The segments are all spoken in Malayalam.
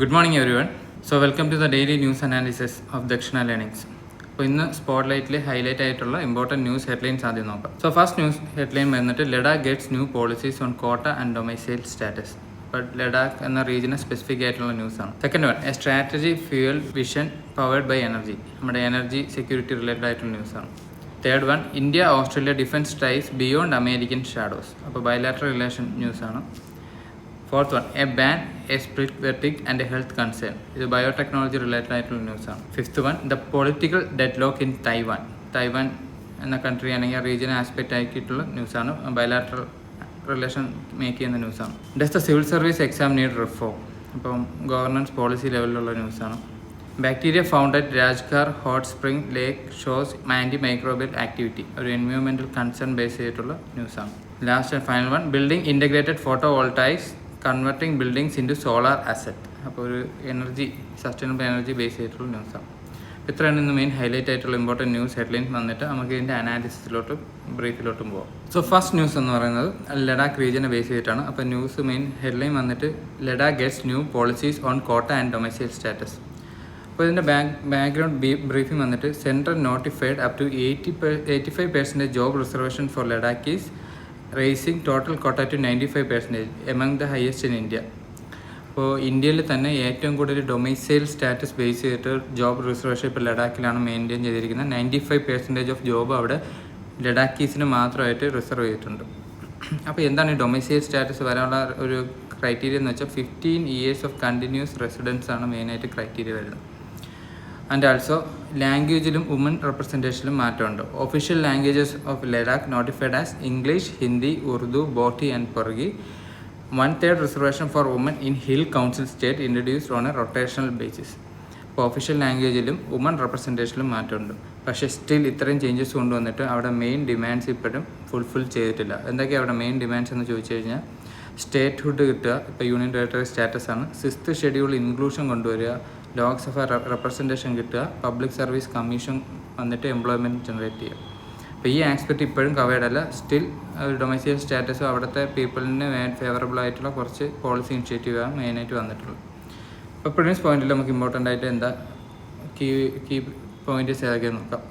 Good morning everyone. So welcome to the daily news analysis of Dakshina Learnings. അപ്പോൾ ഇന്ന് സ്പോട്ട്ലൈറ്റിൽ ഹൈലൈറ്റ് ആയിട്ടുള്ള ഇമ്പോർട്ടൻറ്റ് ന്യൂസ് ഹെഡ്ലൈൻസ് ആദ്യം നോക്കാം. സോ ഫസ്റ്റ് ന്യൂസ് ഹെഡ്ലൈൻ വന്നിട്ട് Ladakh gets new policies on quota and domicile status. But Ladakh എന്ന റീജിയന് സ്പെസിഫിക് ആയിട്ടുള്ള ന്യൂസാണ്. Second one, a strategy fuel vision powered by energy. നമ്മുടെ എനർജി സെക്യൂരിറ്റി റിലേറ്റഡ് ആയിട്ടുള്ള ന്യൂസാണ്. Third one, India Australia defence ties beyond American shadows. അപ്പോൾ ബയലാറ്ററൽ റിലേഷൻ ന്യൂസാണ്. Fourth one, a ban a split verdict and A health concern. ഇത് ബയോടെക്നോളജി റിലേറ്റഡ് ആയിട്ടുള്ള ന്യൂസാണ്. Fifth one, the political deadlock in Taiwan. Taiwan എന്ന കൺട്രി ആണെങ്കിൽ റീജിയൻ ആസ്പെക്റ്റ് ആക്കിയിട്ടുള്ള ന്യൂസാണ്. ബയലാറ്ററൽ റിലേഷൻ മേക്ക് ചെയ്യുന്ന ന്യൂസാണ്. Does the civil service exam need reform. അപ്പം ഗവർണൻസ് പോളിസി ലെവലിലുള്ള ന്യൂസാണ്. Bacteria found at Rajgir hot spring lake shows antimicrobial activity. ഒരു എൻവയോൺമെൻറ്റൽ കൺസേൺ ബേസ് ചെയ്തിട്ടുള്ള ന്യൂസാണ്. Last and final one, building integrated photovoltaics converting buildings into solar asset. അപ്പോൾ ഒരു സസ്റ്റൈനബിൾ എനർജി ബേസ് ചെയ്തിട്ടുള്ള ന്യൂസാണ്. ഇത്രയാണ് ഇന്ന് മെയിൻ ഹൈലൈറ്റ് ആയിട്ടുള്ള ഇമ്പോർട്ടൻറ്റ് ന്യൂസ് ഹെഡ്ലൈൻസ് വന്നിട്ട് നമുക്ക് ഇതിൻ്റെ അനാലിസിസിലോട്ടും ബ്രീഫിലോട്ടും പോകാം. സോ ഫസ്റ്റ് ന്യൂസ് എന്ന് പറയുന്നത് ലഡാക്ക് റീജിയനെ ബേസ് ചെയ്തിട്ടാണ്. അപ്പോൾ ന്യൂസ് മെയിൻ ഹെഡ്ലൈൻ വന്നിട്ട് Ladakh gets new policies on quota and domicile status. അപ്പോൾ ഇതിൻ്റെ ബാക്ക്ഗ്രൗണ്ട് ബ്രീഫിംഗ് വന്നിട്ട് central notified up to 85% job reservation for Ladakhis, raising total quota to 95% among the highest in India. അപ്പോൾ ഇന്ത്യയിൽ തന്നെ ഏറ്റവും കൂടുതൽ ഡൊമൈസൈൽ സ്റ്റാറ്റസ് ബേസ് ചെയ്തിട്ട് ജോബ് റിസർവേഷൻ ഇപ്പോൾ ലഡാക്കിലാണ് മെയിൻറ്റെയിൻ ചെയ്തിരിക്കുന്നത്. 95% ഓഫ് ജോബ് അവിടെ ലഡാക്കീസിന് മാത്രമായിട്ട് റിസർവ് ചെയ്തിട്ടുണ്ട്. അപ്പോൾ എന്താണ് ഈ ഡൊമൈസൈൽ സ്റ്റാറ്റസ് വരാനുള്ള ഒരു ക്രൈറ്റീരിയ എന്ന് വെച്ചാൽ 15 years ഓഫ് കണ്ടിന്യൂസ് റെസിഡൻസ് ആണ് മെയിനായിട്ട് ക്രൈറ്റീരിയ വരുന്നത്. ആൻഡ് ആൾസോ ലാംഗ്വേജിലും വുമൺ റെപ്രസെൻറ്റേഷനിലും മാറ്റമുണ്ട്. Official languages of Ladakh notified as English, Hindi, Urdu, Bhoti and Purgi. 1/3 reservation for woman in hill council state introduced on a rotational basis. അപ്പോൾ ഒഫീഷ്യൽ ലാംഗ്വേജിലും വുമൺ റെപ്രസെൻറ്റേഷനിലും മാറ്റമുണ്ട്. പക്ഷേ സ്റ്റിൽ ഇത്രയും ചേഞ്ചസ് കൊണ്ടുവന്നിട്ട് അവിടെ മെയിൻ ഡിമാൻഡ്സ് ഇപ്പോഴും ഫുൾഫിൽ ചെയ്തിട്ടില്ല. എന്തൊക്കെയാണ് അവിടെ മെയിൻ ഡിമാൻഡ്സ് എന്ന് ചോദിച്ചു കഴിഞ്ഞാൽ സ്റ്റേറ്റ്ഹുഡ് കിട്ടുക, ഇപ്പോൾ യൂണിയൻ ടെറിട്ടറി സ്റ്റാറ്റസ് ആണ്. 6th ഷെഡ്യൂൾ ഇൻക്ലൂഷൻ കൊണ്ടുവരിക, ലോക്സഭ റെപ്രസെൻറ്റേഷൻ കിട്ടുക, പബ്ലിക് സർവീസ് കമ്മീഷൻ വന്നിട്ട് എംപ്ലോയ്മെൻറ്റ് ജനറേറ്റ് ചെയ്യുക. അപ്പോൾ ഈ ആസ്പെക്റ്റ് ഇപ്പോഴും കവേർഡ് അല്ല. സ്റ്റിൽ ഡൊമൈസൈൽ സ്റ്റാറ്റസും അവിടുത്തെ പീപ്പിളിന് ഫേവറബിൾ ആയിട്ടുള്ള കുറച്ച് പോളിസി ഇനിഷ്യേറ്റീവാണ് മെയിനായിട്ട് വന്നിട്ടുള്ളത്. അപ്പോൾ പ്രിൻസ് പോയിന്റിൽ നമുക്ക് ഇമ്പോർട്ടൻ്റ് ആയിട്ട് എന്താ കീ പോയിൻറ്റ്സ് ഏതൊക്കെയെന്ന് നോക്കാം.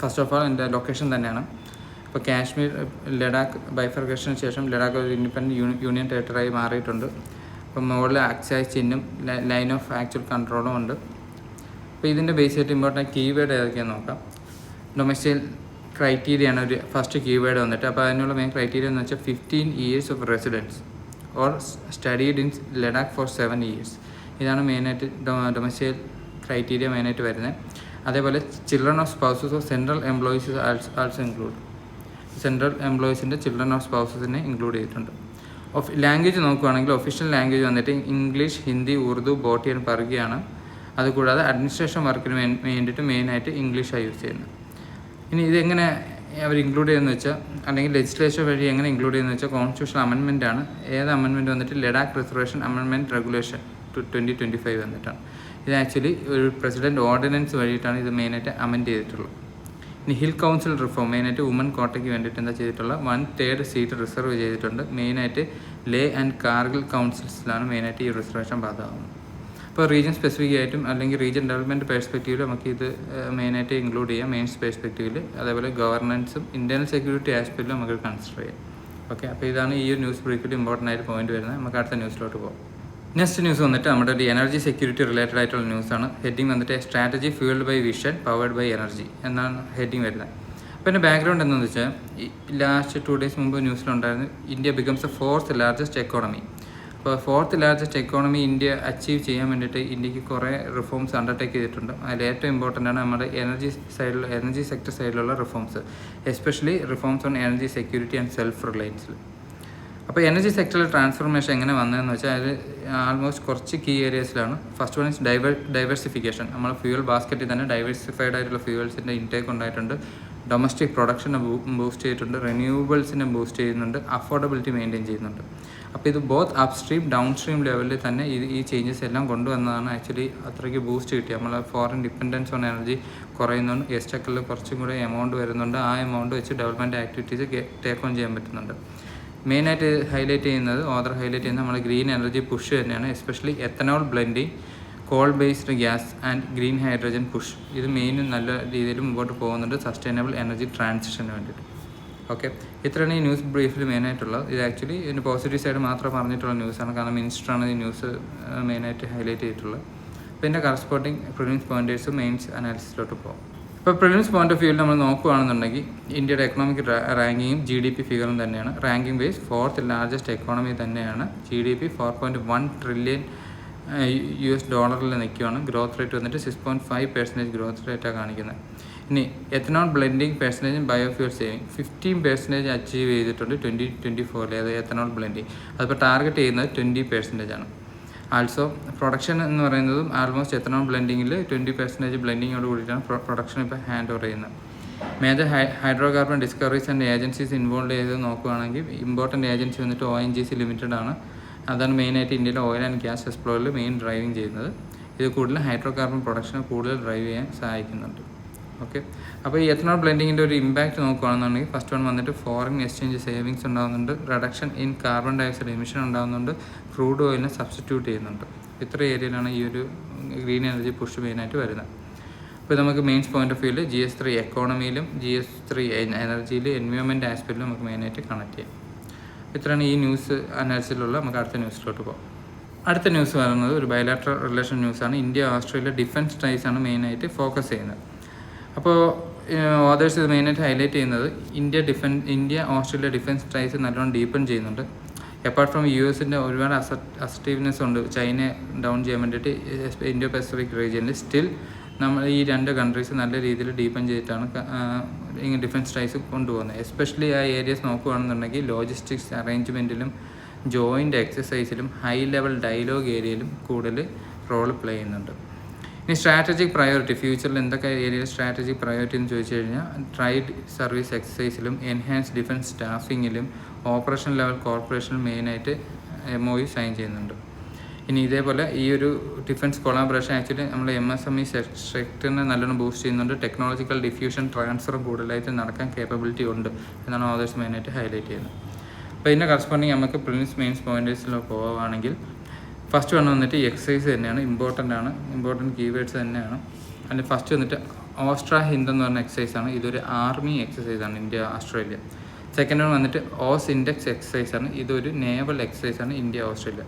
ഫസ്റ്റ് ഓഫ് ഓൾ എൻ്റെ ലൊക്കേഷൻ തന്നെയാണ്. ഇപ്പോൾ കാശ്മീർ ലഡാക്ക് ബൈഫർക്കേഷന് ശേഷം ലഡാക്ക് ഒരു ഇൻഡിപെൻഡൻറ്റ് യൂണിയൻ ടെറിട്ടറിയായി മാറിയിട്ടുണ്ട്. അപ്പം മുകളിൽ ആക്സൈസ് ചിഹ്നം, ലൈൻ ഓഫ് ആക്ച്വൽ കൺട്രോളും ഉണ്ട്. അപ്പോൾ ഇതിൻ്റെ ബേസ് ചെയ്തിട്ട് ഇമ്പോർട്ടൻറ്റ് കീവേഡ് ഏതൊക്കെയാണെന്ന് നോക്കാം. ഡൊമൈസൈൽ ക്രൈറ്റീരിയയാണ് ഒരു ഫസ്റ്റ് കീവേഡ് വന്നിട്ട്. അപ്പോൾ അതിനുള്ള മെയിൻ ക്രൈറ്റീരിയ എന്ന് വെച്ചാൽ 15 years of residence or studied in Ladakh for 7 years. ഇതാണ് മെയിനായിട്ട് ഡൊമൈസൈൽ ക്രൈറ്റീരിയ മെയിനായിട്ട് വരുന്നത്. അതേപോലെ children of spouses of central employees also include. Central എംപ്ലോയീസിൻ്റെ ചിൽഡ്രൻ ഓഫ് സ്പൗസസിനെ ഇൻക്ലൂഡ് ചെയ്തിട്ടുണ്ട്. ലാംഗ്വേജ് നോക്കുകയാണെങ്കിൽ ഒഫീഷ്യൽ ലാംഗ്വേജ് വന്നിട്ട് ഇംഗ്ലീഷ്, ഹിന്ദി, ഉറുദു, ബോട്ടി ആൻഡ് പർഗിയാണ്. അതുകൂടാതെ അഡ്മിനിസ്ട്രേഷൻ വർക്കിന് വേണ്ടിയിട്ട് മെയിനായിട്ട് ഇംഗ്ലീഷാണ് യൂസ് ചെയ്യുന്നത്. ഇനി ഇതെങ്ങനെ അവർ ഇൻക്ലൂഡ് ചെയ്യുന്നത് വെച്ചാൽ, അല്ലെങ്കിൽ ലെജിസ്ലേച്ചർ വഴി എങ്ങനെ ഇൻക്ലൂഡ് ചെയ്യുന്നത് വെച്ചാൽ കോൺസ്റ്റിറ്റ്യൂഷൻ അമെൻമെൻ്റ് ആണ്. ഏത് അമെൻമെൻറ്റ് വന്നിട്ട് ലഡാക്ക് റിസർവേഷൻ അമെൻമെൻറ്റ് റെഗുലേഷൻ 2025 വന്നിട്ടാണ്. ഇത് ആക്ച്വലി ഒരു പ്രസിഡൻറ്റ് ഓർഡിനൻസ് വഴിയിട്ടാണ് ഇത് മെയിനായിട്ട് അമെൻഡ് ചെയ്തിട്ടുള്ളത്. ഇനി ഹിൽ കൗൺസിൽ റിഫോം മെയിനായിട്ട് വുമൺ കോട്ടയ്ക്ക് വേണ്ടിയിട്ട് എന്താ ചെയ്തിട്ടുള്ള 1/3 സീറ്റ് റിസർവ് ചെയ്തിട്ടുണ്ട്. മെയിനായിട്ട് ലേ ആൻഡ് കാർഗിൽ കൗൺസിൽസിലാണ് മെയിനായിട്ട് ഈ റിസർവേഷൻ ബാധകമാകുന്നത്. അപ്പോൾ റീജിയൻ സ്പെസിഫിക് ആയിട്ടും അല്ലെങ്കിൽ റീജിയൻ ഡെവലപ്മെൻറ്റ് പെർസ്പെക്റ്റീവിൽ നമുക്ക് ഇത് മെയിനായിട്ട് ഇൻക്ലൂഡ് ചെയ്യാം. മെയിൻസ് പെർസ്പെക്റ്റീവിൽ അതേപോലെ ഗവർണൻസും ഇൻറ്റേർണൽ സെക്യൂരിറ്റി ആസ്പെക്റ്റിലും നമുക്ക് കൺസിഡർ ചെയ്യാം. ഓക്കെ, അപ്പോൾ ഇതാണ് ഈ ഒരു ന്യൂസ് ബ്രീഫിൽ ഇമ്പോർട്ടൻ്റ് ആയിട്ട് പോയിന്റ് വരുന്നത്. നമുക്ക് അടുത്ത ന്യൂസിലോട്ട് പോകാം. നെക്സ്റ്റ് ന്യൂസ് വന്നിട്ട് നമ്മുടെ ഒരു എനർജി സെക്യൂരിറ്റി റിലേറ്റഡ് ആയിട്ടുള്ള ന്യൂസാണ്. ഹെഡിങ് വന്നിട്ട് strategy fuelled by vision powered by energy എന്നാണ് ഹെഡിങ് വരുന്നത്. അപ്പോൾ എൻ്റെ ബാക്ക്ഗ്രൗണ്ട് എന്താണെന്ന് വെച്ചാൽ ലാസ്റ്റ് 2 days മുമ്പ് ന്യൂസിലുണ്ടായിരുന്നു India becomes a 4th largest economy. അപ്പോൾ 4th largest economy India achieve ചെയ്യാൻ വേണ്ടിയിട്ട് ഇന്ത്യക്ക് കുറേ റിഫോംസ് അണ്ടർടേക്ക് ചെയ്തിട്ടുണ്ട്. അതിൽ ഏറ്റവും ഇമ്പോർട്ടൻ്റ് ആണ് നമ്മുടെ എനർജി സെക്ടർ സൈഡിലുള്ള reforms, especially reforms on energy security and self റിലയൻസിൽ. അപ്പോൾ എനർജി സെക്ടറിൽ ട്രാൻസ്ഫോർമേഷൻ എങ്ങനെ വന്നതെന്ന് വെച്ചാൽ അത് ആൾമോസ്റ്റ് കുറച്ച് കീ ഏരിയസിലാണ്. First one is diversification. നമ്മൾ ഫ്യൂവൽ ബാസ്ക്കറ്റിൽ തന്നെ ഡൈവേഴ്സിഫൈഡ് ആയിട്ടുള്ള ഫ്യൂവൽസിൻ്റെ ഇൻടേക്ക് ഉണ്ടായിട്ടുണ്ട്. ഡൊമസ്റ്റിക് പ്രൊഡക്ഷനെ ബൂസ്റ്റ് ചെയ്തിട്ടുണ്ട്, റിന്യൂവബിൾസിനെ ബൂസ്റ്റ് ചെയ്യുന്നുണ്ട്, അഫോർഡബിലിറ്റി മെയിൻറ്റെയിൻ ചെയ്യുന്നുണ്ട്. അപ്പോൾ ഇത് both upstream downstream ലെവലിൽ തന്നെ ഈ ചേഞ്ചസ് എല്ലാം കൊണ്ടുവന്നതാണ് ആക്ച്വലി അത്രയ്ക്ക് ബൂസ്റ്റ് കിട്ടിയത്. നമ്മൾ ഫോറിൻ ഡിപ്പെൻഡൻസ് ഓൺ എനർജി കുറയുന്നുണ്ട്, എസ്റ്റക്കിൽ കുറച്ചും കൂടെ എമൗണ്ട് വരുന്നുണ്ട്. ആ എമൗണ്ട് വെച്ച് ഡെവലപ്മെൻറ്റ് ആക്ടിവിറ്റീസ് ടേക്ക് ഓൺ ചെയ്യാൻ പറ്റുന്നുണ്ട്. മെയിനായിട്ട് ഹൈലൈറ്റ് ചെയ്യുന്നത് നമ്മുടെ ഗ്രീൻ എനർജി പുഷ് തന്നെയാണ്. Especially ethanol blending, call based gas and green hydrogen push. ഇത് മെയിൻ നല്ല രീതിയിൽ മുമ്പോട്ട് പോകുന്നുണ്ട് സസ്റ്റൈനബിൾ എനർജി ട്രാൻസിഷന് വേണ്ടിയിട്ട്. ഓക്കെ, ഇത്രയാണ് ഈ ന്യൂസ് ബ്രീഫിൽ മെയിനായിട്ടുള്ളത്. ഇത് ആക്ച്വലി ഇതിൻ്റെ പോസിറ്റീവ് സൈഡ് മാത്രം പറഞ്ഞിട്ടുള്ള ന്യൂസാണ്, കാരണം മിനിസ്റ്ററാണ് ഈ ന്യൂസ് മെയിനായിട്ട് ഹൈലൈറ്റ് ചെയ്തിട്ടുള്ളത്. അപ്പോൾ ഇതിൻ്റെ കറസ്പോണ്ടിങ് പ്രിലിംസ് പോയിൻറ്റേഴ്സ് മെയിൻസ് അനാലിസിസിലോട്ട് പോകും. ഇപ്പോൾ പ്രിലിംസ് പോയിന്റ് ഓഫ് വ്യൂവിൽ നമ്മൾ നോക്കുകയാണെന്നുണ്ടെങ്കിൽ ഇന്ത്യയുടെ എക്കണോമിക് റാങ്കിങ്ങും GDP ഫിഗറും തന്നെയാണ്. Ranking base 4th largest economy തന്നെയാണ്. GDP $4.1 trillion നിൽക്കുകയാണ്. ഗ്രോത്ത് റേറ്റ് വന്നിട്ട് 6.5% ഗ്രോത്ത് റേറ്റാണ് കാണിക്കുന്നത്. ഇനി എത്തനോൾ ബ്ലെൻഡിങ് പെർസെൻറ്റേജും ബയോഫ്യൂൽ സേവിങ് 15% അച്ചീവ് ചെയ്തിട്ടുണ്ട് 2024. അത് എത്തനോൾ ബ്ലെൻഡിങ്. അതിപ്പോൾ ടാർഗറ്റ് ചെയ്യുന്നത് 20% ആണ്. ആൾസോ പ്രൊഡക്ഷൻ എന്ന് പറയുന്നതും ആൾമോസ്റ്റ് എത്തനോൾ ബ്ലെൻഡിങ്ങിൽ 20% ബ്ലെൻഡിങ്ങോട് കൂടിയിട്ടാണ് പ്രൊഡക്ഷൻ ഇപ്പോൾ ഹാൻഡ് ഓവർ ചെയ്യുന്നത്. Major hydrocarbon discoveries and agencies involve ചെയ്ത് നോക്കുകയാണെങ്കിൽ ഇമ്പോർട്ടൻറ്റ് ഏജൻസി വന്നിട്ട് ONGC ലിമിറ്റഡ് ആണ്. അതാണ് മെയിനായിട്ട് ഇന്ത്യയിലെ ഓയിൽ ആൻഡ് ഗ്യാസ് എക്സ്പ്ലോറിൽ മെയിൻ ഡ്രൈവിങ് ചെയ്യുന്നത്. ഇത് കൂടുതൽ ഹൈഡ്രോ കാർബൺ പ്രൊഡക്ഷനെ കൂടുതൽ ഡ്രൈവ് ചെയ്യാൻ സഹായിക്കുന്നുണ്ട്. ഓക്കെ, അപ്പോൾ ഈ എത്തനോൾ ബ്ലെൻഡിങ്ങിൻ്റെ ഒരു ഇമ്പാക്റ്റ് നോക്കുകയാണെന്നുണ്ടെങ്കിൽ ഫസ്റ്റ് വൺ വന്നിട്ട് ഫോറിൻ എക്സ്ചേഞ്ച് സേവിങ്സ് ഉണ്ടാകുന്നുണ്ട്, reduction in carbon dioxide emission ഉണ്ടാകുന്നുണ്ട്, ക്രൂഡ് ഓയിലിനെ സബ്സ്റ്റിറ്റ്യൂട്ട് ചെയ്യുന്നുണ്ട്. ഇത്ര ഏരിയയിലാണ് ഈ ഒരു ഗ്രീൻ എനർജി പുഷ് മെയിനായിട്ട് വരുന്നത്. അപ്പോൾ നമുക്ക് മെയിൻസ് പോയിന്റ് ഓഫ് വ്യൂവിൽ GS3 എക്കോണമിയിലും GS3 എനർജിയിലും എൻവയോൺമെൻറ്റ് ആസ്പെക്റ്റിലും നമുക്ക് മെയിനായിട്ട് കണക്ട് ചെയ്യാം. ഇത്രയാണ് ഈ ന്യൂസ് അനാലിസിലുള്ള. നമുക്ക് അടുത്ത ന്യൂസിലോട്ട് പോകാം. അടുത്ത ന്യൂസ് പറയുന്നത് ഒരു ബയലാട്രൽ റിലേഷൻ ന്യൂസാണ്. ഇന്ത്യ ഓസ്ട്രേലിയ ഡിഫൻസ് ടൈസ് ആണ് മെയിനായിട്ട് ഫോക്കസ് ചെയ്യുന്നത്. അപ്പോൾ ഓതേഴ്സ് ഇത് മെയിനായിട്ട് ഹൈലൈറ്റ് ചെയ്യുന്നത് ഇന്ത്യ ഓസ്ട്രേലിയ ഡിഫൻസ് ടൈസ് നല്ലോണം ഡീപ്പൺ ചെയ്യുന്നുണ്ട്. അപ്പാർട്ട് ഫ്രം US-ൻ്റെ ഒരുപാട് അസർട്ടീവ്നെസ് ഉണ്ട് ചൈനയെ ഡൗൺ ചെയ്യാൻ വേണ്ടിയിട്ട് ഇൻഡോ പസഫിക് റീജിയനിൽ. സ്റ്റിൽ നമ്മൾ ഈ രണ്ട് കൺട്രീസ് നല്ല രീതിയിൽ ഡീപ്പൺ ചെയ്തിട്ടാണ് ഡിഫൻസ് ടൈസ് കൊണ്ടുപോകുന്നത്. എസ്പെഷ്യലി ആ ഏരിയസ് നോക്കുകയാണെന്നുണ്ടെങ്കിൽ ലോജിസ്റ്റിക്സ് അറേഞ്ച്മെൻറ്റിലും ജോയിൻ്റ് എക്സസൈസിലും ഹൈ ലെവൽ ഡയലോഗ് ഏരിയയിലും കൂടുതൽ റോൾ പ്ലേ ചെയ്യുന്നുണ്ട്. ഇനി സ്ട്രാറ്റജിക് പ്രയോറിറ്റി, ഫ്യൂച്ചറിൽ എന്തൊക്കെ ഏരിയയിൽ സ്ട്രാറ്റജിക് പ്രയോറിറ്റി എന്ന് ചോദിച്ചു കഴിഞ്ഞാൽ ട്രൈഡ് സർവീസ് എക്സസൈസിലും എൻഹാൻസ് ഡിഫൻസ് സ്റ്റാഫിങ്ങിലും ഓപ്പറേഷൻ ലെവൽ കോർപ്പറേഷനിലും മെയിനായിട്ട് MOU സൈൻ ചെയ്യുന്നുണ്ട്. ഇനി ഇതേപോലെ ഈ ഒരു ഡിഫൻസ് കൊളാബറേഷൻ ആക്ച്വലി നമ്മൾ MSME സെക്ടറിനെ നല്ലോണം ബൂസ്റ്റ് ചെയ്യുന്നുണ്ട്. ടെക്നോളജിക്കൽ ഡിഫ്യൂഷൻ ട്രാൻസ്ഫറും കൂടുതലായിട്ട് നടക്കാൻ കേപ്പബിലിറ്റി ഉണ്ട് എന്നാണ് ഓതേഴ്സ് മെയിനായിട്ട് ഹൈലൈറ്റ് ചെയ്യുന്നത്. അപ്പോൾ ഇതിൻ്റെ കറസ്പോണ്ടിങ് നമുക്ക് പ്രിലിംസ് മെയിൻസ് പോയിൻറ്റേഴ്സിലോ പോവുകയാണെങ്കിൽ ഫസ്റ്റ് വന്നിട്ട് എക്സസൈസ് തന്നെയാണ്, ഇമ്പോർട്ടൻറ്റ് കീവേഡ്സ് തന്നെയാണ്. അതിൽ ഫസ്റ്റ് വന്നിട്ട് ഓസ്ട്ര ഹിന്ദ് എന്ന് പറഞ്ഞ എക്സസൈസാണ്. ഇതൊരു ആർമി എക്സസൈസാണ് ഇന്ത്യ ഓസ്ട്രേലിയ. സെക്കൻഡ് വന്നിട്ട് ഓസ് ഇൻഡെക്സ് എക്സസൈസാണ്. ഇതൊരു നേവൽ എക്സസൈസാണ് India Australia.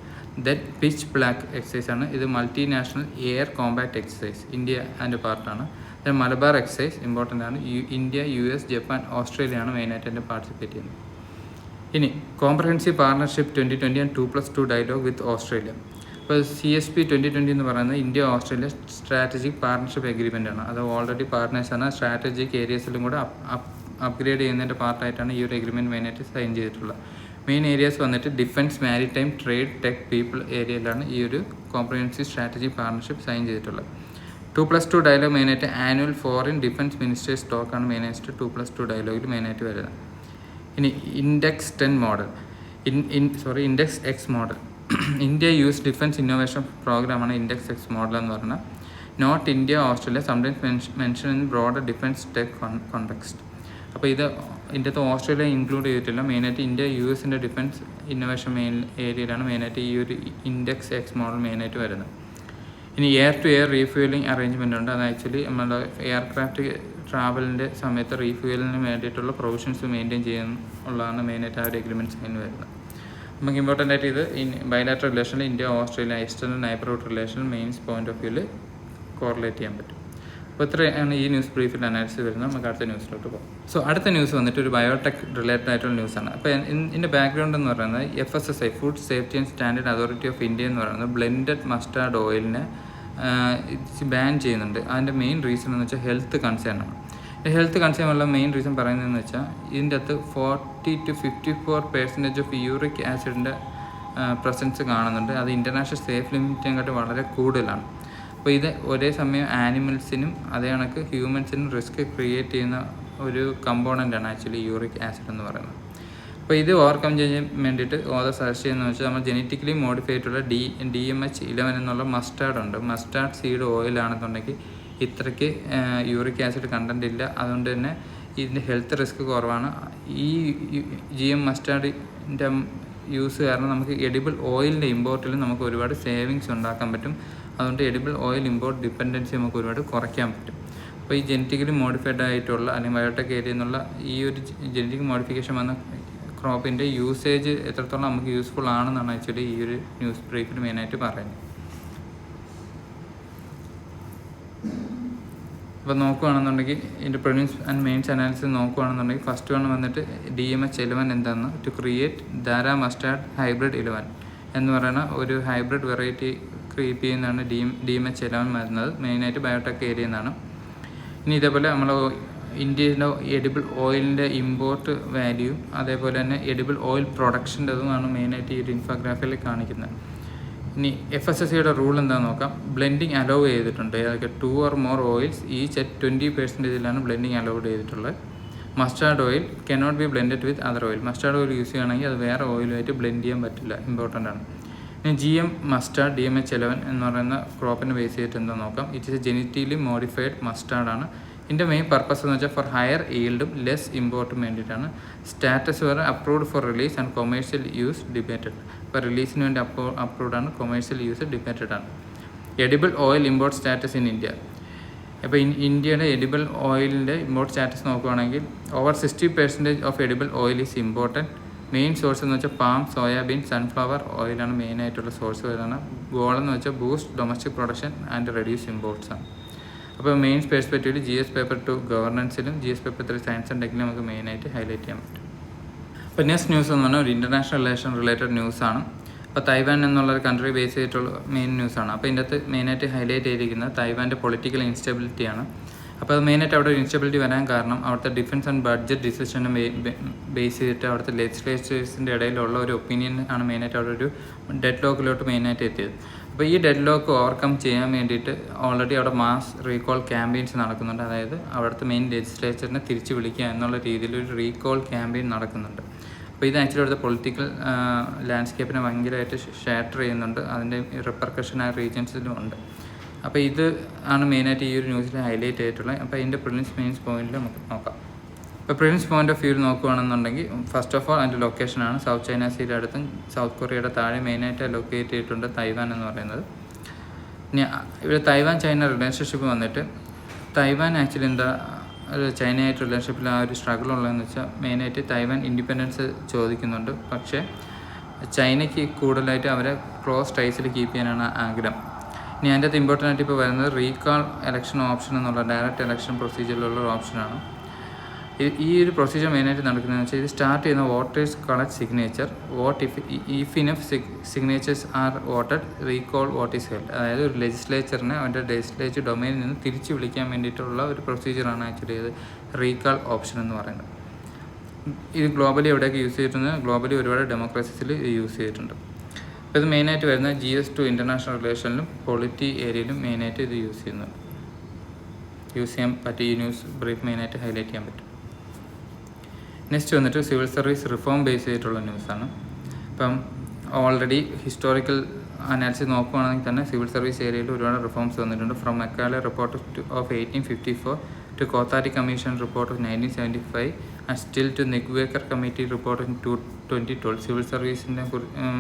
Then pitch black എക്സസൈസാണ്. ഇത് multinational air combat exercise, India and പാർട്ടാണ്. ദെൻ മലബാർ എക്സസൈസ് ഇമ്പോർട്ടൻ്റ് ആണ്. ഇന്ത്യ US ജപ്പാൻ ഓസ്ട്രേലിയയാണ് മെയിനായിട്ട് എൻ്റെ പാർട്ടിസിപ്പേറ്റ് ചെയ്യുന്നത്. ഇനി comprehensive partnership 2020 and 2+2 dialogue with Australia. ഇപ്പോൾ CSP 2020 എന്ന് പറയുന്നത് India Australia strategic partnership agreement ആണ്. അത് ഓൾറെഡി പാർട്ട്നേഴ്സാണ്. സ്ട്രാറ്റജിക് ഏരിയസിലും കൂടെ അപ്ഗ്രേഡ് ചെയ്യുന്നതിൻ്റെ പാർട്ടായിട്ടാണ് ഈ ഒരു എഗ്രിമെൻറ്റ് മെയിനായിട്ട് സൈൻ ചെയ്തിട്ടുള്ളത്. മെയിൻ ഏരിയാസ് വന്നിട്ട് defence, maritime, trade, tech, people ഏരിയയിലാണ് ഈ ഒരു കോംപ്രഹെൻസീവ് സ്ട്രാറ്റജിക് പാർട്ണർഷിപ്പ് സൈൻ ചെയ്തിട്ടുള്ളത്. 2+2 ഡയലോഗ് മെയിനായിട്ട് ആനുവൽ ഫോറിൻ ഡിഫൻസ് മിനിസ്റ്റേഴ്സ് ടോക്കാണ് മെയിനായിട്ട് 2+2 ഡയലോഗിൽ മെയിനായിട്ട് വരുന്നത്. ഇനി index 10 model, index X model. India US defence innovation പ്രോഗ്രാമാണ് ഇൻഡെക്സ് X മോഡൽ എന്ന് പറഞ്ഞാൽ. Note India Australia sometimes mention in broader defence tech context. അപ്പോൾ ഇതിൻ്റെ ഓസ്ട്രേലിയ ഇൻക്ലൂഡ് ചെയ്തിട്ടില്ല. മെയിനായിട്ട് ഇന്ത്യ US-ൻ്റെ ഡിഫൻസ് ഇന്നോവേഷൻ ഏരിയയിലാണ് മെയിനായിട്ട് ഈ ഒരു ഇൻഡെക്സ് X മോഡൽ മെയിനായിട്ട് വരുന്നത്. ഇനി air to air refuelling arrangement ഉണ്ട്. അത് ആക്ച്വലി നമ്മുടെ എയർക്രാഫ്റ്റ് ട്രാവലിൻ്റെ സമയത്ത് റീഫ്യൂവലിന് വേണ്ടിയിട്ടുള്ള പ്രൊവിഷൻസ് മെയിൻറ്റെയിൻ ചെയ്യാനുള്ളതാണ് മെയിനായിട്ട് ആ ഒരു എഗ്രിമെൻറ്റ് സൈൻ വരുന്നത്. നമുക്ക് ഇമ്പോർട്ടൻ്റ് ആയിട്ട് ഇത് ബൈലാറ്ററൽ റിലേഷനിൽ ഇന്ത്യ ഓസ്ട്രേലിയ എക്സ്റ്റേണൽ നൈബർഹുഡ് റിലേഷനിൽ മെയിൻസ് പോയിന്റ് ഓഫ് വ്യൂവിൽ കോറിലേറ്റ് ചെയ്യാൻ പറ്റും. അപ്പോൾ ഇത്രയാണ് ഈ ന്യൂസ് ബ്രീഫിൽ അനാലിസിസ് വരുന്നത്. നമുക്ക് അടുത്ത ന്യൂസിലോട്ട് പോകും. സോ അടുത്ത ന്യൂസ് വന്നിട്ട് ഒരു ബയോടെക് റിലേറ്റഡ് ആയിട്ടുള്ള ന്യൂസാണ്. അപ്പോൾ ഇതിൻ്റെ ബാക്ക്ഗ്രൗണ്ട് എന്ന് പറയുന്നത് FSSAI food safety and standard authority of India എന്ന് പറയുന്നത് ബ്ലെൻഡഡ് മസ്റ്റാർഡ് ഓയിലിനെ ബാൻ ചെയ്യുന്നുണ്ട്. അതിൻ്റെ മെയിൻ റീസൺ എന്ന് വെച്ചാൽ ഹെൽത്ത് കൺസേൺ ആണ്. ഹെൽത്ത് കൺസേൺ ഉള്ള മെയിൻ റീസൺ പറയുന്നതെന്ന് വെച്ചാൽ ഇതിൻ്റെ അകത്ത് 40 to 54% ഓഫ് യൂറിക് ആസിഡിൻ്റെ പ്രസൻസ് കാണുന്നുണ്ട്. അത് ഇൻ്റർനാഷണൽ സേഫ് ലിമിറ്റിനെക്കാട്ട് വളരെ കൂടുതലാണ്. അപ്പോൾ ഇത് ഒരേ സമയം ആനിമൽസിനും അതേ കണക്ക് ഹ്യൂമൻസിനും റിസ്ക് ക്രിയേറ്റ് ചെയ്യുന്ന ഒരു കമ്പോണൻ്റാണ് ആക്ച്വലി യൂറിക് ആസിഡ് എന്ന് പറയുന്നത്. അപ്പോൾ ഇത് ഓവർകം ചെയ്യാൻ വേണ്ടിയിട്ട് സജസ്റ്റ് ചെയ്യുന്നതെന്ന് വെച്ചാൽ നമ്മൾ ജനറ്റിക്കലി മോഡിഫൈ ആയിട്ടുള്ള DMH11 എന്നുള്ള മസ്റ്റാർഡ് ഉണ്ട്. മസ്റ്റാർഡ് സീഡ് ഓയിലാണെന്നുണ്ടെങ്കിൽ ഇത്രയ്ക്ക് യൂറിക് ആസിഡ് കണ്ടൻറ്റ് ഇല്ല. അതുകൊണ്ട് തന്നെ ഇതിൻ്റെ ഹെൽത്ത് റിസ്ക് കുറവാണ്. ഈ GM മസ്റ്റാർഡിൻ്റെ യൂസ് കാരണം നമുക്ക് എഡിബിൾ ഓയിലിൻ്റെ ഇമ്പോർട്ടിൽ നമുക്ക് ഒരുപാട് സേവിങ്സ് ഉണ്ടാക്കാൻ പറ്റും. അതുകൊണ്ട് എഡിബിൾ ഓയിൽ ഇമ്പോർട്ട് ഡിപ്പെൻഡൻസി നമുക്ക് ഒരുപാട് കുറയ്ക്കാൻ പറ്റും. അപ്പോൾ ഈ ജനറ്റിക്കലി മോഡിഫൈഡ് ആയിട്ടുള്ള അല്ലെങ്കിൽ ബയോടെക് ഏരിയയിൽ നിന്നുള്ള ഈ ഒരു ജനറ്റിക് മോഡിഫിക്കേഷൻ വന്ന ക്രോപ്പിൻ്റെ യൂസേജ് എത്രത്തോളം നമുക്ക് യൂസ്ഫുൾ ആണെന്നാണ് ആക്ച്വലി ഈ ഒരു ന്യൂസ് ബ്രീഫിൽ മെയിനായിട്ട് പറയുന്നത്. അപ്പോൾ നോക്കുകയാണെന്നുണ്ടെങ്കിൽ ഇതിൻ്റെ പ്രിലിംസ് ആൻഡ് മെയിൻസ് അനാലിസിസ് നോക്കുകയാണെന്നുണ്ടെങ്കിൽ ഫസ്റ്റ് വൺ വന്നിട്ട് DMH11 എന്താണെന്ന് to create Dhara mustard hybrid 11 എന്ന് പറയുന്ന ഒരു ഹൈബ്രിഡ് വെറൈറ്റി ക്രിയേറ്റ് ചെയ്യുന്നതാണ് DMH11 വരുന്നത്. മെയിനായിട്ട് ബയോടെക് ഏരിയയിൽ നിന്നാണ്. ഇനി ഇതേപോലെ നമ്മൾ ഇന്ത്യയിലെ എഡിബിൾ ഓയിലിൻ്റെ ഇമ്പോർട്ട് വാല്യൂ അതേപോലെ തന്നെ എഡിബിൾ ഓയിൽ പ്രൊഡക്ഷൻ്റെതുമാണ് മെയിനായിട്ട് ഈ ഒരു ഇൻഫോഗ്രാഫിൽ കാണിക്കുന്നത്. ഇനി FSSAIയുടെ റൂൾ എന്താണെന്ന് നോക്കാം. ബ്ലെൻഡിങ് അലോ ചെയ്തിട്ടുണ്ട്. അതൊക്കെ 2 or more oils each at 20% blending allowed ചെയ്തിട്ടുള്ളത്. Mustard oil cannot be blended with other oil. Mustard oil use ചെയ്യുകയാണെങ്കിൽ അത് വേറെ ഓയിലുമായിട്ട് ബ്ലെൻഡ് ചെയ്യാൻ പറ്റില്ല. ഇമ്പോർട്ടൻ്റ് ആണ്. ഇനി GM മസ്റ്റാർഡ് DMH11 എന്ന് പറയുന്ന ക്രോപ്പിനെ ബേസ് ചെയ്തിട്ട് എന്താ നോക്കാം. It is a genetically modified മസ്റ്റാർഡാണ്. ഇതിൻ്റെ മെയിൻ പർപ്പസ് എന്ന് വെച്ചാൽ ഫോർ ഹയർ ഈൽഡും ലെസ് ഇമ്പോർട്ടും വേണ്ടിയിട്ടാണ്. സ്റ്റാറ്റസ് വരെ approved for release and commercial use debated. ഇപ്പോൾ റിലീസിന് വേണ്ടി അപ്രൂവ്ഡ് ആണ്, കൊമേഴ്ഷ്യൽ യൂസ് ഡിബേറ്റഡ് ആണ്. Edible oil import status in India. അപ്പോൾ ഇന്ത്യയുടെ എഡിബിൾ ഓയിലിൻ്റെ ഇമ്പോർട്ട് സ്റ്റാറ്റസ് നോക്കുകയാണെങ്കിൽ over 60% of edible oil is important. Main source എന്ന് വെച്ചാൽ പാം, സോയാബീൻ, സൺഫ്ലവർ ഓയിലാണ് മെയിനായിട്ടുള്ള സോഴ്സ് വരുന്നത്. ഗോൾ എന്ന് വെച്ചാൽ boost domestic production and reduce imports ആണ്. അപ്പോൾ മെയിൻ പെർസ്പെക്റ്റീവിൽ GS പേപ്പർ 2 ഗവർണൻസിലും GS പേപ്പർ 3 സയൻസ് ആൻഡ് ടെക്കിലും നമുക്ക് മെയിനായിട്ട് ഹൈലൈറ്റ് ചെയ്യാൻ പറ്റും. അപ്പോൾ നെക്സ്റ്റ് ന്യൂസ് എന്ന് പറഞ്ഞാൽ ഒരു ഇൻ്റർനാഷണൽ റിലേഷൻ റിലേറ്റഡ് ന്യൂസാണ്. അപ്പോൾ തൈവാൻ എന്നുള്ളൊരു കൺട്രി ബേസ് ചെയ്തിട്ടുള്ള മെയിൻ ന്യൂസാണ്. അപ്പോൾ ഇതിൻ്റെ അകത്ത് മെയിനായിട്ട് ഹൈലൈറ്റ് ചെയ്തിരിക്കുന്നത് തൈവാൻ്റെ പൊളിറ്റിക്കൽ ഇൻസ്റ്റബിലിറ്റിയാണ്. അപ്പോൾ അത് മെയിനായിട്ട് അവിടെ ഒരു ഇൻസ്റ്റബിലിറ്റി വരാൻ കാരണം അവിടുത്തെ ഡിഫൻസ് ആൻഡ് ബഡ്ജറ്റ് ഡിസിഷനെ ബേസ് ചെയ്തിട്ട് അവിടുത്തെ ലെജിസ്ലേച്ചേഴ്സിൻ്റെ ഇടയിലുള്ള ഒരു ഒപ്പീനിയൻ ആണ് മെയിനായിട്ട് അവിടെ ഒരു ഡെഡ് ലോക്കിലോട്ട് മെയിനായിട്ട് എത്തിയത്. അപ്പോൾ ഈ ഡെഡ് ലോക്ക് ഓവർകം ചെയ്യാൻ വേണ്ടിയിട്ട് ഓൾറെഡി അവിടെ മാസ് റീകോൾ ക്യാമ്പയിൻസ് നടക്കുന്നുണ്ട്. അതായത് അവിടുത്തെ മെയിൻ ലെജിസ്ലേച്ചറിനെ തിരിച്ച് വിളിക്കുക എന്നുള്ള രീതിയിൽ ഒരു റീകോൾ ക്യാമ്പയിൻ നടക്കുന്നുണ്ട്. അപ്പോൾ ഇത് ആക്ച്വലി അവിടുത്തെ പൊളിറ്റിക്കൽ ലാൻഡ്സ്കേപ്പിനെ ഭയങ്കരമായിട്ട് ഷാറ്റർ ചെയ്യുന്നുണ്ട്. അതിൻ്റെ റിപ്പർക്കഷൻ ആ റീജിയൻസിലും ഉണ്ട്. അപ്പോൾ ഇത് ആണ് മെയിനായിട്ട് ഈ ഒരു ന്യൂസിൽ ഹൈലൈറ്റ് ചെയ്തിട്ടുള്ളത്. അപ്പോൾ ഇതിൻ്റെ പ്രിലിംസ് മെയിൻസ് പോയിന്റിൽ നമുക്ക് നോക്കാം. ഇപ്പോൾ പ്രിലിംസ് പോയിന്റ് ഓഫ് വ്യൂ നോക്കുകയാണെന്നുണ്ടെങ്കിൽ ഫസ്റ്റ് ഓഫ് ഓൾ അതിൻ്റെ ലൊക്കേഷനാണ്. സൗത്ത് ചൈന സീയുടെ അടുത്തും സൗത്ത് കൊറിയയുടെ താഴെ മെയിനായിട്ട് ലൊക്കേറ്റ് ചെയ്തിട്ടുണ്ട് തൈവാൻ എന്ന് പറയുന്നത്. ഇനി ഇവിടെ തൈവാൻ ചൈന റിലേഷൻഷിപ്പ് വന്നിട്ട് തൈവാൻ ആക്ച്വലി എന്താ ഒരു ചൈനയായിട്ട് റിലേഷൻഷിപ്പിൽ ആ ഒരു സ്ട്രഗിൾ ഉള്ളതെന്ന് വെച്ചാൽ മെയിനായിട്ട് തൈവാൻ ഇൻഡിപെൻഡൻസ് ചോദിക്കുന്നുണ്ട്. പക്ഷേ ചൈനയ്ക്ക് കൂടുതലായിട്ട് അവരെ ക്ലോസ് ടൈസിൽ കീപ്പ് ചെയ്യാനാണ് ആഗ്രഹം. ഇനി അതിൻ്റെ അകത്ത് ഇമ്പോർട്ടൻ്റ് ആയിട്ട് ഇപ്പോൾ വരുന്നത് റീകാൾ ഇലക്ഷൻ ഓപ്ഷൻ എന്നുള്ള ഡയറക്റ്റ് ഇലക്ഷൻ പ്രൊസീജിയറിലുള്ള ഒരു ഓപ്ഷനാണ്. ഈ ഒരു പ്രൊസീജിയർ മെയിനായിട്ട് നടക്കുന്നതെന്ന് വെച്ചാൽ ഇത് സ്റ്റാർട്ട് ചെയ്യുന്ന voters collect signature vote if enough signatures are voted recall vote is held. അതായത് ഒരു ലെജിസ്ലേച്ചറിനെ അവൻ്റെ ലെജിസ്ലേച്ചർ ഡൊമൈനിൽ നിന്ന് തിരിച്ച് വിളിക്കാൻ വേണ്ടിയിട്ടുള്ള ഒരു പ്രൊസീജിയറാണ് ആക്ച്വലി ഇത് റീകാൾ ഓപ്ഷൻ എന്ന് പറയുന്നത്. ഇത് ഗ്ലോബലി എവിടെയൊക്കെ യൂസ് ചെയ്തിട്ടുണ്ട്, ഗ്ലോബലി ഒരുപാട് ഡെമോക്രസീസിൽ യൂസ് ചെയ്തിട്ടുണ്ട്. അപ്പോൾ ഇത് മെയിനായിട്ട് വരുന്ന GS2 ഇൻ്റർനാഷണൽ റിലേഷനിലും പൊളിറ്റി ഏരിയയിലും മെയിനായിട്ട് ഇത് യൂസ് ചെയ്യാൻ പറ്റും. ഈ ന്യൂസ് ബ്രീഫ് മെയിനായിട്ട് ഹൈലൈറ്റ് ചെയ്യാൻ പറ്റും. നെക്സ്റ്റ് വന്നിട്ട് സിവിൽ സർവീസ് റിഫോം ബേസ് ചെയ്തിട്ടുള്ള ന്യൂസാണ്. ഇപ്പം ഓൾറെഡി ഹിസ്റ്റോറിക്കൽ അനാലിസിസ് നോക്കുകയാണെങ്കിൽ തന്നെ സിവിൽ സർവീസ് ഏരിയയിൽ ഒരുപാട് റിഫോംസ് വന്നിട്ടുണ്ട്. From Macaulay report of 1854 to Kothari Commission report of 1975 and still to Nigwekar Committee report in 2012 civil സർവീസിനെ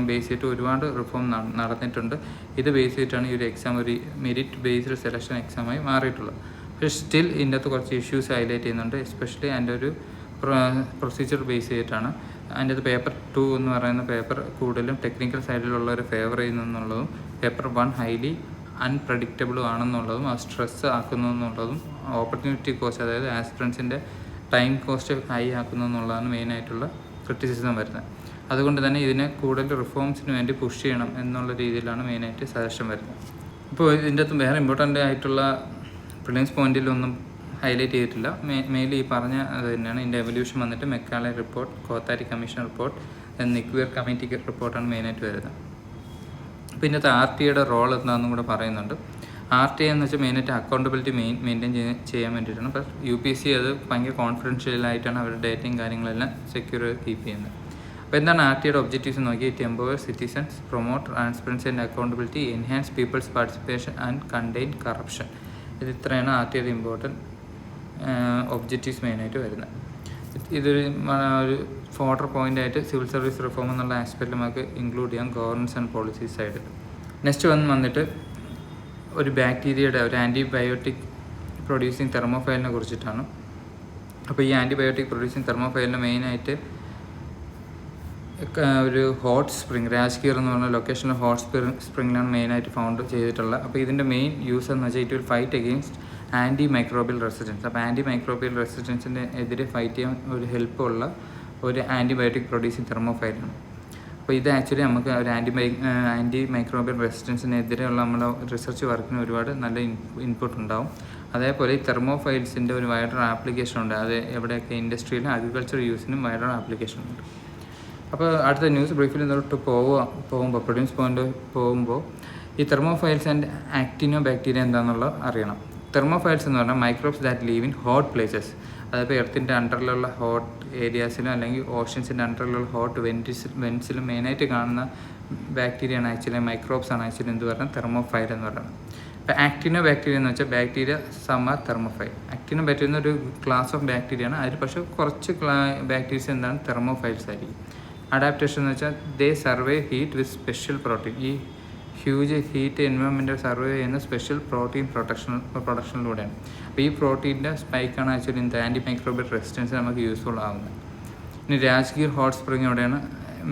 ബേസ് ചെയ്തിട്ട് ഒരുപാട് റിഫോം നടന്നിട്ടുണ്ട്. ഇത് ബേസ് ചെയ്തിട്ടാണ് ഈ ഒരു എക്സാം ഒരു മെറിറ്റ് ബേസ്ഡ് സെലക്ഷൻ എക്സാമായി മാറിയിട്ടുള്ളത്. പക്ഷേ സ്റ്റിൽ ഇതിൻ്റെ അകത്ത് കുറച്ച് ഇഷ്യൂസ് ഹൈലൈറ്റ് ചെയ്യുന്നുണ്ട്. എസ്പെഷ്യലി അതിൻ്റെ ഒരു പ്രൊസീജിയർ ബേസ് ചെയ്തിട്ടാണ്. അതിൻ്റെ അത് പേപ്പർ 2 എന്ന് പറയുന്ന പേപ്പർ കൂടുതലും ടെക്നിക്കൽ സൈഡിലുള്ളവർ ഫേവർ ചെയ്യുന്നെന്നുള്ളതും പേപ്പർ 1 ഹൈലി അൺപ്രഡിക്റ്റബിളും ആണെന്നുള്ളതും അത് സ്ട്രെസ് ആക്കുന്നു എന്നുള്ളതും ഓപ്പർച്യൂണിറ്റി കോസ്റ്റ് അതായത് ആസ്പിറൻസിൻ്റെ ടൈം കോസ്റ്റ് ഹൈ ആക്കുന്നു എന്നുള്ളതാണ് മെയിനായിട്ടുള്ള ക്രിറ്റിസിസം വരുന്നത്. അതുകൊണ്ട് തന്നെ ഇതിനെ കൂടുതൽ റിഫോംസിന് വേണ്ടി പുഷ് ചെയ്യണം എന്നുള്ള രീതിയിലാണ് മെയിനായിട്ട് സജഷൻ വരുന്നത്. ഇപ്പോൾ ഇതിൻ്റെ അകത്ത് വേറെ ഇമ്പോർട്ടൻ്റ് ആയിട്ടുള്ള പ്രിലിംസ് പോയിന്റിലൊന്നും ഹൈലൈറ്റ് ചെയ്തിട്ടില്ല. മെയിൻലി ഈ പറഞ്ഞ അത് തന്നെയാണ്. ഇതിൻ്റെ എവല്യൂഷൻ വന്നിട്ട് Macaulay report, Kothari commission report, Nigvekar committee റിപ്പോർട്ടാണ് മെയിനായിട്ട് വരുന്നത്. അപ്പോൾ ഇതിനകത്ത് RTA റോൾ എന്താണെന്നും കൂടെ പറയുന്നുണ്ട്. RTA എന്ന് വെച്ചാൽ മെയിനായിട്ട് അക്കൗണ്ടബിലിറ്റി മെയിൻറ്റെയിൻ ചെയ്യാൻ വേണ്ടിയിട്ടാണ്. അപ്പോൾ UPSC അത് ഭയങ്കര കോൺഫിഡൻഷ്യലായിട്ടാണ് അവരുടെ ഡേറ്റയും കാര്യങ്ങളെല്ലാം സെക്യൂർ കീപ്പ് ചെയ്യുന്നത്. അപ്പോൾ എന്താണ് RTA ഒബ്ജക്റ്റീവ്സ് നോക്കി? It empower citizens, promote transparency and accountability, enhance people's participation and contain corruption. ഇത് ഇത്രയാണ് RTA ഇമ്പോർട്ടൻറ്റ് ഒബ്ജക്റ്റീവ്സ് മെയിനായിട്ട് വരുന്നത്. ഇതൊരു ഒരു ഫോർഡർ പോയിൻ്റായിട്ട് സിവിൽ സർവീസ് റിഫോം എന്നുള്ള ആസ്പെക്റ്റ് നമുക്ക് ഇൻക്ലൂഡ് ചെയ്യാം ഗവർണൻസ് ആൻഡ് പോളിസി സൈഡിൽ. നെക്സ്റ്റ് വന്നിട്ട് ഒരു ബാക്ടീരിയയുടെ ഒരു ആൻറ്റിബയോട്ടിക് പ്രൊഡ്യൂസിങ് തെർമോഫൈലിനെ കുറിച്ചിട്ടാണ്. അപ്പോൾ ഈ ആൻറ്റിബയോട്ടിക് പ്രൊഡ്യൂസിങ് തെർമോഫൈലിന് മെയിനായിട്ട് ഒരു ഹോട്ട് സ്പ്രിങ്, രാജ്ഗീർ എന്ന് പറഞ്ഞ ലൊക്കേഷനിൽ ഹോട്ട് സ്പ്രിങ്ങിലാണ് മെയിനായിട്ട് ഫൗണ്ട് ചെയ്തിട്ടുള്ളത്. അപ്പോൾ ഇതിൻ്റെ മെയിൻ യൂസ് എന്ന് വെച്ചാൽ it will fight against anti microbial resistance. അപ്പോൾ ആൻറ്റി മൈക്രോബിയൽ റെസിസ്റ്റൻസിൻ്റെ എതിരെ ഫൈറ്റ് ചെയ്യാൻ ഒരു ഹെൽപ്പുള്ള ഒരു ആൻറ്റിബയോട്ടിക് പ്രൊഡ്യൂസിങ് തെർമോഫൈലാണ്. അപ്പോൾ ഇത് ആക്ച്വലി നമുക്ക് ഒരു ആൻറ്റി മൈക്രോബിയൽ റെസിസ്റ്റൻസിനെതിരെയുള്ള നമ്മുടെ റിസർച്ച് വർക്കിന് ഒരുപാട് നല്ല ഇൻപുട്ട് ഉണ്ടാവും. അതേപോലെ ഈ തെർമോഫൈൽസിൻ്റെ ഒരു വൈഡർ ആപ്ലിക്കേഷൻ ഉണ്ട്. അത് എവിടെയൊക്കെ ഇൻഡസ്ട്രിയിലും അഗ്രികൾച്ചർ യൂസിനും വൈഡർ ആപ്ലിക്കേഷൻ ഉണ്ട്. അപ്പോൾ അടുത്ത ന്യൂസ് ബ്രീഫിൽ തൊട്ട് പോകുമ്പോൾ പ്രൊഡ്യൂസ് പോയിന്റ് പോകുമ്പോൾ ഈ തെർമോഫൈൽസ് ആൻഡ് ആക്ടിനോ ബാക്ടീരിയ എന്താണെന്നുള്ളത് അറിയണം. തെർമോഫൈൽസ് എന്ന് പറഞ്ഞാൽ microbes that leave in hot places. അതിപ്പോൾ എർത്തിൻ്റെ അണ്ടറിലുള്ള ഹോട്ട് ഏരിയാസിലും അല്ലെങ്കിൽ ഓഷ്യൻസിൻ്റെ അണ്ടറിലുള്ള ഹോട്ട് വെൻസിലും മെയിനായിട്ട് കാണുന്ന ബാക്ടീരിയയാണ് ആക്ച്വലി മൈക്രോബ്സ് ആണ് ആക്ച്വലി എന്ത് പറയുന്നത് തെർമോഫൈൽ എന്ന് പറയുന്നത്. ഇപ്പോൾ ആക്ടിനോ ബാക്ടീരിയ എന്ന് വെച്ചാൽ ബാക്ടീരിയ സമ തെർമോഫൈൽ. ആക്ടിനോ ബാക്ടീരിയ എന്നൊരു ക്ലാസ് ഓഫ് ബാക്ടീരിയയാണ്. അതിൽ പക്ഷേ കുറച്ച് ബാക്ടീരിയസ് എന്താണ് തെർമോഫൈൽസ് ആയിരിക്കും. അഡാപ്റ്റേഷൻ എന്ന് വെച്ചാൽ they survive heat with special protein. ഈ ഹ്യൂജ് ഹീറ്റ് എൻവയോൺമെൻറ്റ് സർവേ ചെയ്യുന്ന സ്പെഷ്യൽ പ്രോട്ടീൻ പ്രൊഡക്ഷനിലൂടെയാണ്. അപ്പോൾ ഈ പ്രോട്ടീൻ്റെ സ്പൈക്കാണ് actually in anti microbial resistance നമുക്ക് യൂസ്ഫുൾ ആകുന്നത്. ഇനി രാജ്ഗീർ ഹോട്ട് സ്പ്രിങ് എവിടെയാണ്?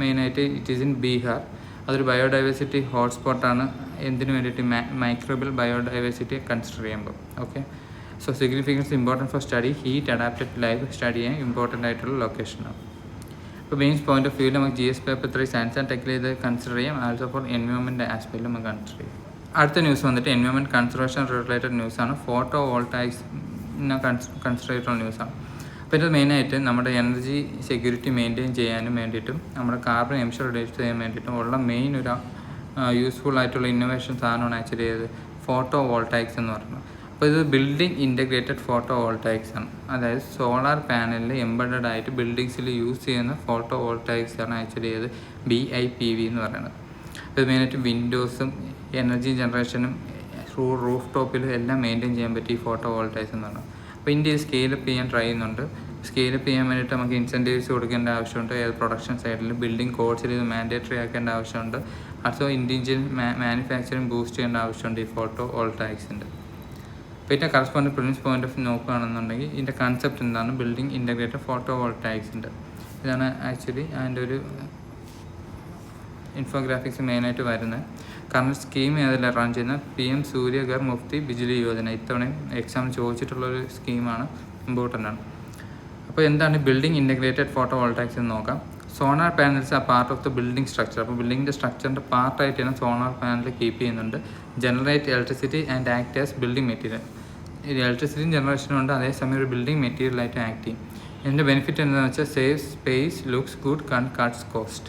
മെയിനായിട്ട് ഇറ്റ് ഈസ് ഇൻ ബീഹാർ. അതൊരു ബയോഡൈവേഴ്സിറ്റി ഹോട്ട്സ്പോട്ടാണ്. എന്തിനു വേണ്ടിയിട്ട്? മൈക്രോബിയൽ ബയോഡൈവേഴ്സിറ്റി കൺസിഡർ ചെയ്യുമ്പോൾ. Okay, so significance important for study heat adapted life study ചെയ്യാൻ ഇമ്പോർട്ടൻ്റ് ആയിട്ടുള്ള ലൊക്കേഷനാണ്. ഇപ്പോൾ മെയിൻസ് പോയിന്റ് ഓഫ് വ്യൂവിൽ നമുക്ക് GS പേപ്പർ 3 സയൻസ് ആൻഡ് ടെക്കിൽ ഇത് കൺസിഡർ ചെയ്യാം. ആൾസോ ഫോർ എൻവയോൺമെൻറ്റ് ആസ്പെക്റ്റിൽ നമുക്ക് കൺസിഡർ ചെയ്യാം. അടുത്ത ന്യൂസ് വന്നിട്ട് എൻവയോൺമെൻറ്റ് കൺസർവേഷൻ റിലേറ്റഡ് ന്യൂസാണ്. ഫോട്ടോ വോൾട്ടായിക്സിനെ കൺസിഡർ ചെയ്തിട്ടുള്ള ന്യൂസാണ്. അപ്പോൾ ഇത് മെയിനായിട്ട് നമ്മുടെ എനർജി സെക്യൂരിറ്റി മെയിൻറ്റെയിൻ ചെയ്യാനും വേണ്ടിയിട്ടും നമ്മുടെ കാർബൺ എമിഷൻ റിഡ്യൂസ് ചെയ്യാൻ വേണ്ടിയിട്ടും ഉള്ള മെയിൻ ഒരു യൂസ്ഫുൾ ആയിട്ടുള്ള ഇന്നോവേഷൻ സാധനമാണ് ആക്ച്വലി ചെയ്തത് ഫോട്ടോ വോൾട്ടായിക്സ് എന്ന് പറയുന്നത്. അപ്പോൾ ഇത് ബിൽഡിംഗ് ഇൻ്റഗ്രേറ്റഡ് ഫോട്ടോ വോൾട്ടായിക്സ് ആണ്. അതായത് സോളാർ പാനലിൽ എംബഡഡ് ആയിട്ട് ബിൽഡിങ്സിൽ യൂസ് ചെയ്യുന്ന ഫോട്ടോ വോൾട്ടായിക്സ് ആണ് ആക്ച്വലി ചെയ്ത് BIPV എന്ന് പറയുന്നത്. ഇത് മെയിനായിട്ട് വിൻഡോസും എനർജി ജനറേഷനും റൂഫ് ടോപ്പിലും എല്ലാം മെയിൻറ്റെയിൻ ചെയ്യാൻ പറ്റി ഈ ഫോട്ടോ വോൾട്ടായിക്സ് എന്ന് പറയുന്നത്. അപ്പോൾ ഇന്ത്യ സ്കെയിലപ്പ് ചെയ്യാൻ ട്രൈ ചെയ്യുന്നുണ്ട്. സ്കെയിലപ്പ് ചെയ്യാൻ വേണ്ടിയിട്ട് നമുക്ക് ഇൻസെൻറ്റീവ്സ് കൊടുക്കേണ്ട ആവശ്യമുണ്ട്. ഏത് പ്രൊഡക്ഷൻ സൈഡിൽ ബിൽഡിംഗ് കോഡ്സിൽ ഇത് മാൻഡേറ്ററി ആക്കേണ്ട ആവശ്യമുണ്ട്. ആൾസോ ഇൻഡിവിജ്വൽ മാനുഫാക്ചറിങ് ബൂസ്റ്റ് ചെയ്യേണ്ട ആവശ്യമുണ്ട് ഈ ഫോട്ടോ വോൾട്ടായിക്സിൻ്റെ. അപ്പോൾ ഇതിൻ്റെ കറസ്പോണ്ടിങ് പ്രിൻസ് പോയിന്റ് ഓഫ് നോക്കുകയാണെന്നുണ്ടെങ്കിൽ ഇതിൻ്റെ കൺസെപ്റ്റ് എന്താണ്? ബിൽഡിംഗ് ഇൻ്റഗ്രേറ്റഡ് ഫോട്ടോ വോൾട്ടായിക്സിൻ്റെ ഇതാണ് ആക്ച്വലി അതിൻ്റെ ഒരു ഇൻഫോഗ്രാഫിക്സ് മെയിനായിട്ട് വരുന്നത്. കാരണം സ്കീം ഏതെല്ലാം റൺ ചെയ്യുന്ന PM സൂര്യഘർ മുഫ്തി ബിജ്ലി യോജന ഇത്തവണയും എക്സാം ചോദിച്ചിട്ടുള്ളൊരു സ്കീമാണ്, ഇമ്പോർട്ടൻ്റ് ആണ്. അപ്പോൾ എന്താണ് ബിൽഡിംഗ് ഇൻ്റഗ്രേറ്റഡ് ഫോട്ടോ വോൾട്ടായിക്സ് എന്ന് നോക്കാം. സോളാർ പാനൽസ് ആ part of the building structure. അപ്പോൾ ബിൽഡിങ്ങിൻ്റെ സ്ട്രക്ചറിൻ്റെ പാർട്ടായിട്ട് തന്നെ സോളാർ പാനൽ കീപ്പ് ചെയ്യുന്നുണ്ട്. Generate electricity and act as building material. ഇത് ഇലക്ട്രിസിറ്റി ജനറേഷനും ഉണ്ട്, അതേസമയം ഒരു ബിൽഡിംഗ് മെറ്റീരിയലായിട്ട് ആക്ട് ചെയ്യും. ഇതിൻ്റെ ബെനിഫിറ്റ് എന്താണെന്ന് വെച്ചാൽ save space, looks good, cuts cost.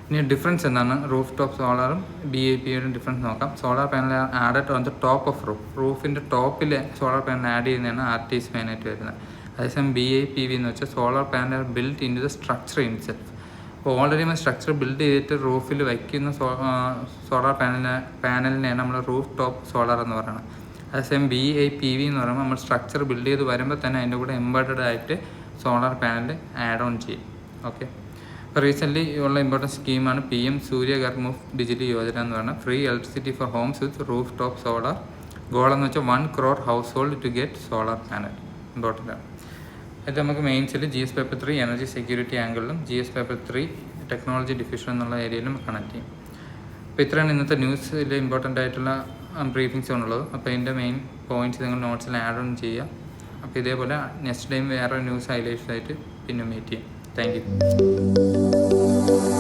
ഇനി ഡിഫറൻസ് എന്താണ്? റൂഫ് ടോപ്പ് സോളാറും BIPVയുടെ ഡിഫറൻസ് നോക്കാം. Solar panel added on the top of റൂഫിൻ്റെ ടോപ്പിൽ സോളാർ പാനൽ ആഡ് ചെയ്യുന്നതാണ് RTs മെയിനായിട്ട് വരുന്നത്. അതേസമയം BIPV എന്ന് വെച്ചാൽ solar panel built in to the structure itself. അപ്പോൾ ഓൾറെഡി നമ്മൾ സ്ട്രക്ചർ ബിൽഡ് ചെയ്തിട്ട് റൂഫിൽ വയ്ക്കുന്ന സോളാർ പാനലിനെയാണ് നമ്മൾ റൂഫ് ടോപ്പ് സോളാർ എന്ന് പറയുന്നത്. അതേസമയം BIPV എന്ന് പറയുമ്പോൾ നമ്മൾ സ്ട്രക്ചർ ബിൽഡ് ചെയ്ത് വരുമ്പോൾ തന്നെ അതിൻ്റെ കൂടെ എംബഡഡ് ആയിട്ട് സോളാർ പാനൽ ആഡ് ഓൺ ചെയ്യും. ഓക്കെ, ഇപ്പോൾ റീസെൻ്റ്ലി ഉള്ള ഇമ്പോർട്ടൻറ്റ് സ്കീമാണ് PM സൂര്യഘർ മുഫ്ത് ബിജ്ലി യോജന എന്ന് പറഞ്ഞാൽ ഫ്രീ ഇലക്ട്രിസിറ്റി ഫോർ ഹോംസ് വിത്ത് റൂഫ് ടോപ്പ് സോളാർ. ഗോളെന്ന് വെച്ചാൽ 1 crore house hold to get solar panel. Important ആണ്. ഇത് നമുക്ക് മെയിൻസിൽ GS paper 3 energy security ആംഗിളിലും GS paper 3 technology diffusion എന്നുള്ള ഏരിയയിലും കണക്ട് ചെയ്യും. അപ്പോൾ ഇത്രയാണ് ഇന്നത്തെ ന്യൂസിൽ ഇമ്പോർട്ടൻ്റ് ആയിട്ടുള്ള ബ്രീഫിങ്സ് ഉള്ളത്. അപ്പോൾ ഇതിൻ്റെ മെയിൻ പോയിൻറ്റ്സ് നിങ്ങൾ നോട്ട്സിൽ ആഡ് ഓൺ ചെയ്യുക. അപ്പോൾ ഇതേപോലെ നെക്സ്റ്റ് ടൈം വേറെ ന്യൂസ് ഹൈലൈറ്റ്സ് ആയിട്ട് പിന്നെ മീറ്റ് ചെയ്യാം. Thank you.